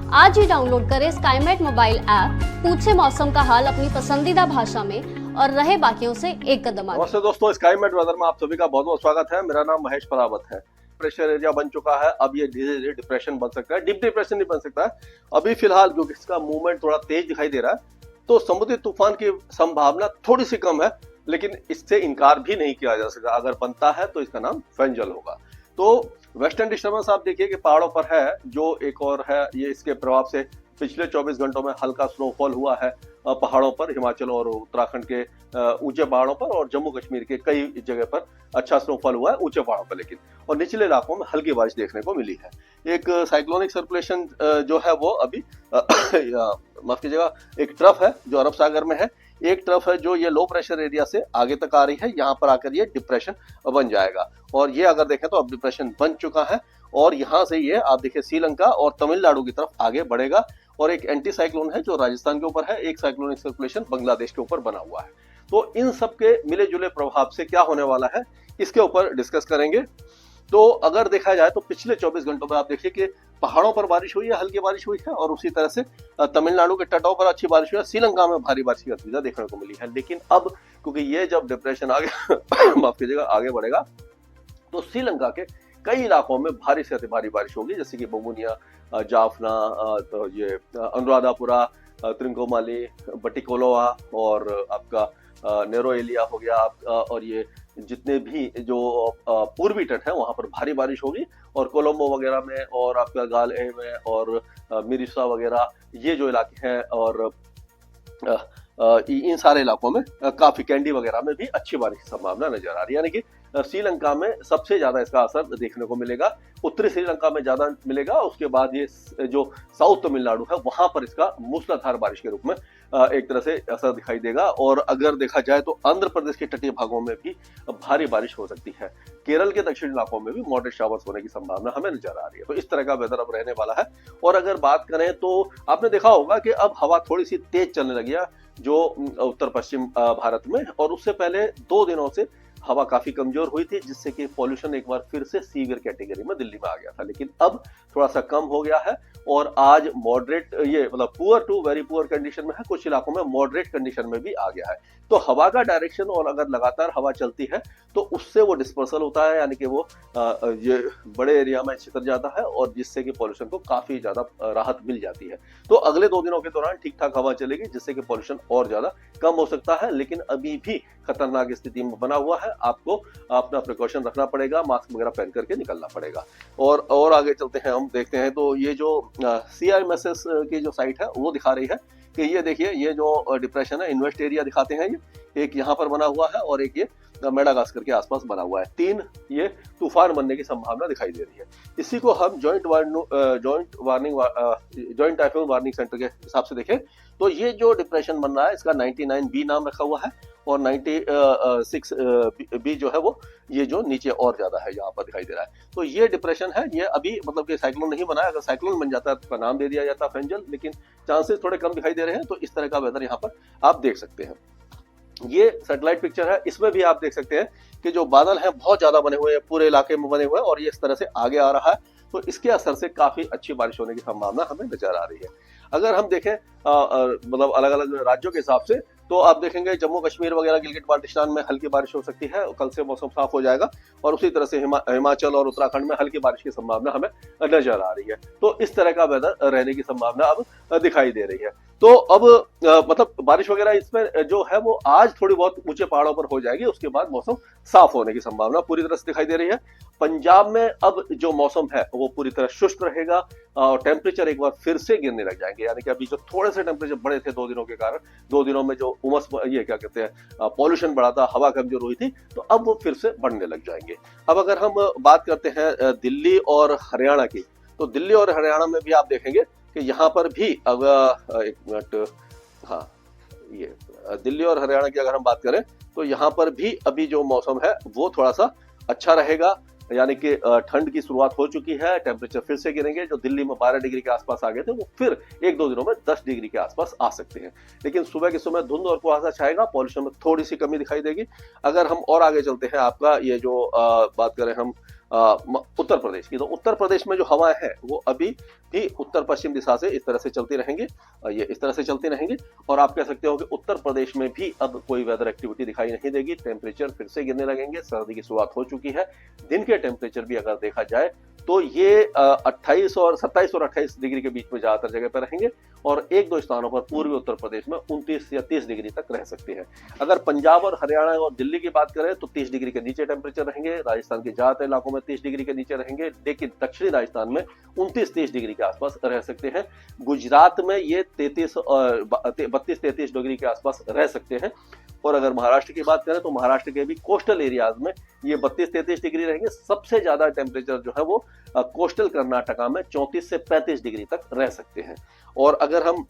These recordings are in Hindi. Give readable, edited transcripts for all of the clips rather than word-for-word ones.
आज ही डाउनलोड करें स्काईमेट मोबाइल ऐप, पूछे मौसम का हाल अपनी पसंदीदा भाषा में और रहे बाकियों से एक कदम आगे। नमस्ते दोस्तों, स्काईमेट वेदर में आप सभी का बहुत बहुत स्वागत है। मेरा नाम महेश परावत है। प्रेशर एरिया बन चुका है, अब ये धीरे धीरे डिप्रेशन बन सकता है। डीप डिप्रेशन नहीं बन सकता है अभी फिलहाल, क्योंकि इसका मूवमेंट थोड़ा तेज दिखाई दे रहा है, तो समुद्री तूफान की संभावना थोड़ी सी कम है, लेकिन इससे इनकार भी नहीं किया जा सकता। अगर बनता है तो इसका नाम फेंजल होगा। तो वेस्टर्न डिस्टर्बेंस आप देखिए कि पहाड़ों पर है, जो एक और है, ये इसके प्रभाव से पिछले 24 घंटों में हल्का स्नोफॉल हुआ है पहाड़ों पर, हिमाचल और उत्तराखंड के ऊंचे पहाड़ों पर, और जम्मू कश्मीर के कई जगह पर अच्छा स्नोफॉल हुआ है ऊंचे पहाड़ों पर, लेकिन और निचले इलाकों में हल्की बारिश देखने को मिली है। एक साइक्लोनिक सर्कुलेशन जो है वो अभी माफ कीजिएगा, एक ट्रफ है जो अरब सागर में है, एक तरफ है जो ये लो प्रेशर एरिया से आगे तक आ रही है, यहाँ पर आकर ये डिप्रेशन बन जाएगा। और ये अगर देखें तो अब डिप्रेशन बन चुका है, और यहाँ से ये आप देखिए श्रीलंका और तमिलनाडु की तरफ आगे बढ़ेगा। और एक एंटी साइक्लोन है जो राजस्थान के ऊपर है, एक साइक्लोनिक सर्कुलेशन बांग्लादेश के ऊपर बना हुआ है। तो इन सब के मिले जुले प्रभाव से क्या होने वाला है, इसके ऊपर डिस्कस करेंगे। तो अगर देखा जाए तो पिछले 24 घंटों में आप देखिए कि पहाड़ों पर बारिश हुई है, हल्की बारिश हुई है, और उसी तरह से तमिलनाडु के तटों पर अच्छी बारिश हुई है, श्रीलंका में भारी बारिश की गतिविधियां देखने को मिली है। लेकिन अब क्योंकि ये जब डिप्रेशन आगे माफ कीजिएगा आगे बढ़ेगा, तो श्रीलंका के कई इलाकों में भारी से अति भारी बारिश होगी, जैसे कि बमुनिया, जाफना, तो ये अनुराधापुरा, त्रिंकोमाली, बटिकोलोआ, और आपका नेरो एलिया हो गया, और ये जितने भी जो पूर्वी तट है वहां पर भारी बारिश होगी, और कोलंबो वगैरह में, और आपका गाले में, और मिरिसा वगैरह, ये जो इलाके हैं, और इन सारे इलाकों में काफी कैंडी वगैरह में भी अच्छी बारिश की संभावना नजर आ रही है। यानी कि श्रीलंका में सबसे ज्यादा इसका असर देखने को मिलेगा, उत्तरी श्रीलंका में ज्यादा मिलेगा, उसके बाद ये जो साउथ तमिलनाडु है वहां पर इसका मूसलाधार बारिश के रूप में एक तरह से असर दिखाई देगा। और अगर देखा जाए तो आंध्र प्रदेश के तटीय भागों में भी भारी बारिश हो सकती है, केरल के दक्षिणी इलाकों में भी मॉडरेट शावर्स होने की संभावना हमें नजर आ रही है। तो इस तरह का वेदर अब रहने वाला है। और अगर बात करें तो आपने देखा होगा कि अब हवा थोड़ी सी तेज चलने लगी है जो उत्तर पश्चिम भारत में, और उससे पहले 2 दिनों से हवा काफी कमजोर हुई थी, जिससे कि पॉल्यूशन एक बार फिर से सीवियर कैटेगरी में दिल्ली में आ गया था, लेकिन अब थोड़ा सा कम हो गया है, और आज मॉडरेट, ये मतलब poor to very poor condition में है, कुछ इलाकों में मॉडरेट कंडीशन में भी आ गया है। तो हवा का डायरेक्शन, और अगर लगातार हवा चलती है तो उससे वो डिस्पर्सल होता है, यानी कि वो ये बड़े एरिया में छितर जाता है, और जिससे कि पॉल्यूशन को काफी ज्यादा राहत मिल जाती है। तो अगले 2 दिनों के दौरान ठीक ठाक हवा चलेगी, जिससे कि पॉल्यूशन और ज्यादा कम हो सकता है, लेकिन अभी भी खतरनाक स्थिति में बना हुआ है। आपको अपना प्रिकॉशन रखना पड़ेगा, मास्क वगैरह पहन करके निकलना पड़ेगा। और आगे चलते हैं, हम देखते हैं तो ये जो CIMSS की जो साइट है वो दिखा रही है कि ये देखिए, ये जो डिप्रेशन है, इन्वेस्ट एरिया दिखाते हैं, ये एक यहाँ पर बना हुआ है, और एक ये मेडागास्कर के आसपास बना हुआ है। 3 ये तूफान बनने की संभावना दिखाई दे रही है। इसी को हम जॉइंट टाइफून वार्निंग सेंटर के हिसाब से देखें तो ये जो डिप्रेशन बन रहा है इसका 99B नाम रखा हुआ है, और 96B जो है वो ये जो नीचे और ज्यादा है यहाँ पर दिखाई दे रहा है। तो ये डिप्रेशन है, ये अभी मतलब कि साइक्लोन नहीं बना है। अगर साइक्लोन बन जाता है तो उसका नाम दे दिया जाता फेंजल, लेकिन चांसेस थोड़े कम दिखाई दे रहे हैं। तो इस तरह का वेदर यहाँ पर आप देख सकते हैं। ये सैटेलाइट पिक्चर है, इसमें भी आप देख सकते हैं कि जो बादल हैं बहुत ज्यादा बने हुए हैं, पूरे इलाके में बने हुए हैं, और ये इस तरह से आगे आ रहा है। तो इसके असर से काफी अच्छी बारिश होने की संभावना हमें नजर आ रही है। अगर हम देखें मतलब अलग अलग राज्यों के हिसाब से, तो आप देखेंगे जम्मू कश्मीर वगैरह, गिलगिट बाल्टिस्तान में हल्की बारिश हो सकती है, कल से मौसम साफ हो जाएगा, और उसी तरह से हिमाचल और उत्तराखंड में हल्की बारिश की संभावना हमें नजर आ रही है। तो इस तरह का वेदर रहने की संभावना अब दिखाई दे रही है। तो अब मतलब बारिश वगैरह इसमें जो है वो आज थोड़ी बहुत ऊंचे पहाड़ों पर हो जाएगी, उसके बाद मौसम साफ होने की संभावना पूरी तरह से दिखाई दे रही है। पंजाब में अब जो मौसम है वो पूरी तरह शुष्क रहेगा, और टेम्परेचर एक बार फिर से गिरने लग जाएंगे। यानी कि अभी जो थोड़े से टेम्परेचर बढ़े थे 2 दिनों के कारण, 2 दिनों में जो उमस, ये क्या कहते हैं, पॉल्यूशन बढ़ा था, हवा कमजोर हुई थी, तो अब वो फिर से बढ़ने लग जाएंगे। अब अगर हम बात करते हैं दिल्ली और हरियाणा की, तो दिल्ली और हरियाणा में भी आप देखेंगे कि यहाँ पर भी, अगर एक मिनट, हाँ, ये दिल्ली और हरियाणा की अगर हम बात करें तो यहाँ पर भी अभी जो मौसम है वो थोड़ा सा अच्छा रहेगा। यानी कि ठंड की शुरुआत हो चुकी है, टेम्परेचर फिर से गिरेंगे। जो दिल्ली में 12 डिग्री के आसपास आ गए थे वो फिर 1-2 दिनों में 10 डिग्री के आसपास आ सकते हैं। लेकिन सुबह के समय धुंध और कुहासा छाएगा, पॉल्यूशन में थोड़ी सी कमी दिखाई देगी। अगर हम और आगे चलते हैं, आपका ये जो बात करें हम उत्तर प्रदेश की। तो उत्तर प्रदेश में जो हवाएं हैं वो अभी भी उत्तर पश्चिम दिशा से इस तरह से चलती रहेंगी, ये इस तरह से चलती रहेंगी। और आप कह सकते हो कि उत्तर प्रदेश में भी अब कोई वेदर एक्टिविटी दिखाई नहीं देगी। टेम्परेचर फिर से गिरने लगेंगे, सर्दी की शुरुआत हो चुकी है। दिन के टेम्परेचर भी अगर देखा जाए तो ये 27 और 28 डिग्री के बीच में ज्यादातर जगह पर रहेंगे और एक दो स्थानों पर पूर्वी उत्तर प्रदेश में 29 या 30 डिग्री तक रह सकते हैं। अगर पंजाब और हरियाणा और दिल्ली की बात करें तो 30 डिग्री के नीचे टेम्परेचर रहेंगे। राजस्थान के ज्यादातर इलाकों में 30 डिग्री के नीचे रहेंगे, लेकिन दक्षिणी राजस्थान में 29-30 डिग्री के आसपास रह सकते हैं। गुजरात में ये 32-33 डिग्री के आसपास रह सकते हैं। और अगर महाराष्ट्र की बात करें तो महाराष्ट्र के भी कोस्टल एरियाज में ये 32-33 डिग्री रहेंगे। सबसे ज्यादा टेम्परेचर जो है वो कोस्टल कर्नाटका में 34 से 35 डिग्री तक रह सकते हैं। और अगर हम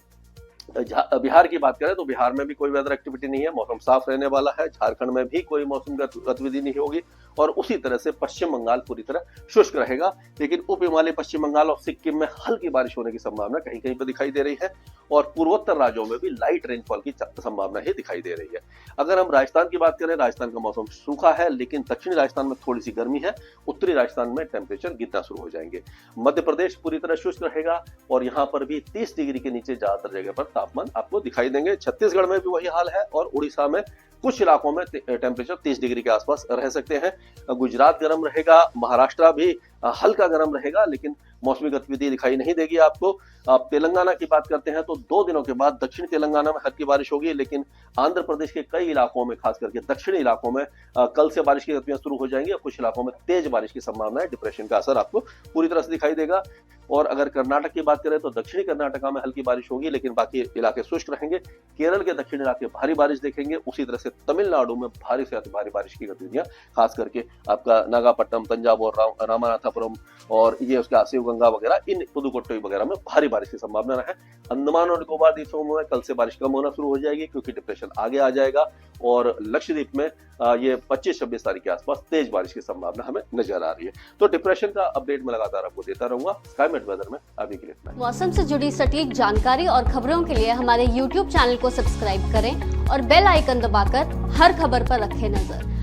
बिहार की बात करें तो बिहार में भी कोई वेदर एक्टिविटी नहीं है, मौसम साफ रहने वाला है। झारखंड में भी कोई मौसम गतिविधि नहीं होगी और उसी तरह से पश्चिम बंगाल पूरी तरह शुष्क रहेगा। लेकिन उप हिमालय पश्चिम बंगाल और सिक्किम में हल्की बारिश होने की संभावना कहीं कहीं पर दिखाई दे रही है और पूर्वोत्तर राज्यों में भी लाइट रेनफॉल की संभावना ही दिखाई दे रही है। अगर हम राजस्थान की बात करें, राजस्थान का मौसम सूखा है, लेकिन दक्षिणी राजस्थान में थोड़ी सी गर्मी है। उत्तरी राजस्थान में टेम्परेचर गिरना शुरू हो जाएंगे। मध्य प्रदेश पूरी तरह शुष्क रहेगा और यहाँ पर भी 30 डिग्री के नीचे ज्यादातर जगह पर तापमान आपको दिखाई देंगे। छत्तीसगढ़ में भी वही हाल है और उड़ीसा में कुछ इलाकों में टेम्परेचर 30 डिग्री के आसपास रह सकते हैं। गुजरात गर्म रहेगा, महाराष्ट्र भी हल्का गर्म रहेगा, लेकिन मौसमी गतिविधि दिखाई नहीं देगी आपको। आप तेलंगाना की बात करते हैं तो 2 दिनों के बाद दक्षिणी तेलंगाना में हल्की बारिश होगी, लेकिन आंध्र प्रदेश के कई इलाकों में, खास करके दक्षिणी इलाकों में कल से बारिश की गतिविधियां शुरू हो जाएंगी और कुछ इलाकों में तेज बारिश की संभावना है। डिप्रेशन का असर आपको पूरी तरह से दिखाई देगा। और अगर कर्नाटक की बात करें तो दक्षिणी कर्नाटका में हल्की बारिश होगी, लेकिन बाकी इलाके शुष्क रहेंगे। केरल के दक्षिणी इलाके भारी बारिश देखेंगे। उसी तरह से तमिलनाडु में भारी से अति भारी बारिश की गतिविधियां, खास करके आपका नागापट्टनम, तंजावुर, रामनाथपुरम और ये उसका शिवगंगा वगैरह, इन पुदुकोट्टई वगैरह में भारी बारिश की संभावना है। अंडमान और निकोबार द्वीपों में कल से बारिश कम होना शुरू हो जाएगी क्योंकि डिप्रेशन आगे आ जाएगा और लक्षद्वीप में ये 25-26 तारीख के आसपास तेज बारिश की संभावना हमें नजर आ रही है। तो डिप्रेशन का अपडेट मैं लगातार आपको देता रहूंगा। स्काईमेट वेदर में अभी के लिए इतना ही। मौसम से जुड़ी सटीक जानकारी और खबरों के लिए हमारे YouTube चैनल को सब्सक्राइब करें और बेल आइकन दबाकर हर खबर पर रखें नजर।